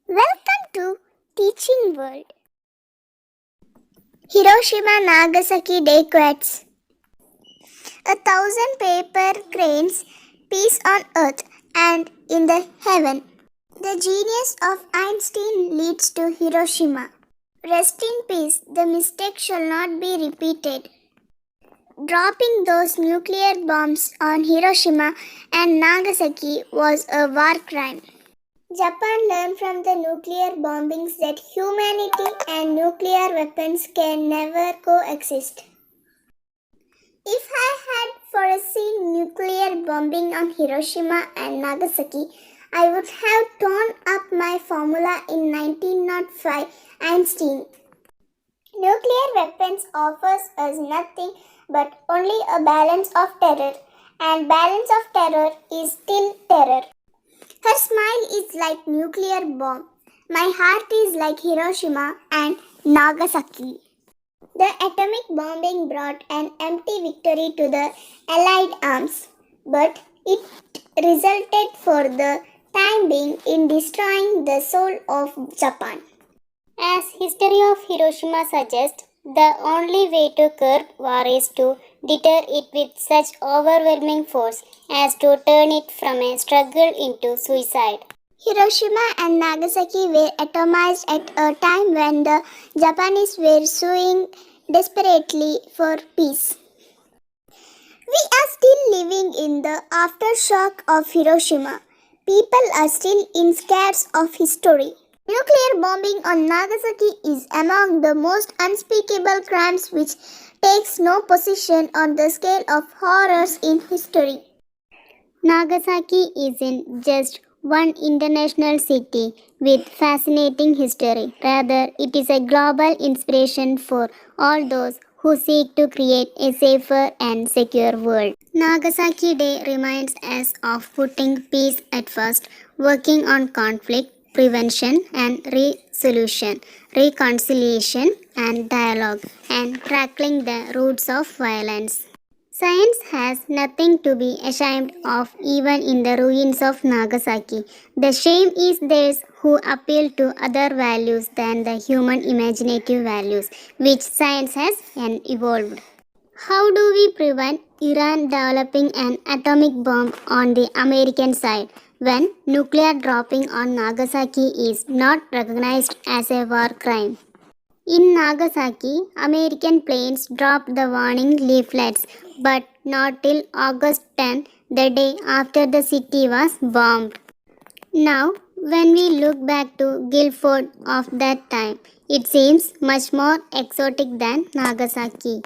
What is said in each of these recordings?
Welcome to Teaching World. Hiroshima Nagasaki Day Quotes. 1,000 paper cranes, peace on earth and in the heaven. The genius of Einstein leads to Hiroshima. Rest in peace, the mistake shall not be repeated. Dropping those nuclear bombs on Hiroshima and Nagasaki was a war crime. Japan learned from the nuclear bombings that humanity and nuclear weapons can never coexist. If I had foreseen nuclear bombing on Hiroshima and Nagasaki, I would have torn up my formula in 1905 Einstein. Nuclear weapons offers us nothing but only a balance of terror, and balance of terror is still terror. Her smile is like nuclear bomb. My heart is like Hiroshima and Nagasaki. The atomic bombing brought an empty victory to the Allied arms, but it resulted for the time being in destroying the soul of Japan. As history of Hiroshima suggests, the only way to curb war is to deter it with such overwhelming force as to turn it from a struggle into suicide. Hiroshima and Nagasaki were atomized at a time when the Japanese were suing desperately for peace. We are still living in the aftershock of Hiroshima. People are still in scares of history. Nuclear bombing on Nagasaki is among the most unspeakable crimes which takes no position on the scale of horrors in history. Nagasaki isn't just one international city with fascinating history. Rather, it is a global inspiration for all those who seek to create a safer and secure world. Nagasaki Day reminds us of putting peace at first, working on conflict prevention and resolution, reconciliation and dialogue, and tackling the roots of violence. Science has nothing to be ashamed of even in the ruins of Nagasaki. The shame is theirs who appeal to other values than the human imaginative values which science has evolved. How do we prevent Iran developing an atomic bomb on the American side when nuclear dropping on Nagasaki is not recognized as a war crime? In Nagasaki, American planes dropped the warning leaflets, but not till August 10, the day after the city was bombed. Now, when we look back to Guilford of that time, it seems much more exotic than Nagasaki.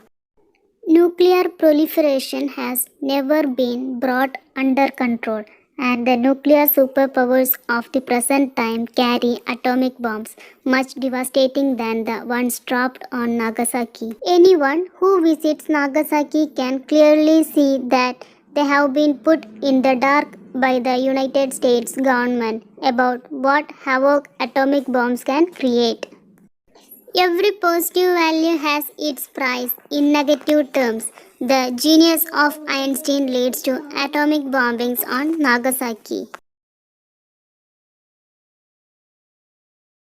Nuclear proliferation has never been brought under control, and the nuclear superpowers of the present time carry atomic bombs much devastating than the ones dropped on Nagasaki. Anyone who visits Nagasaki can clearly see that they have been put in the dark by the United States government about what havoc atomic bombs can create. Every positive value has its price in negative terms. The genius of Einstein leads to atomic bombings on Nagasaki.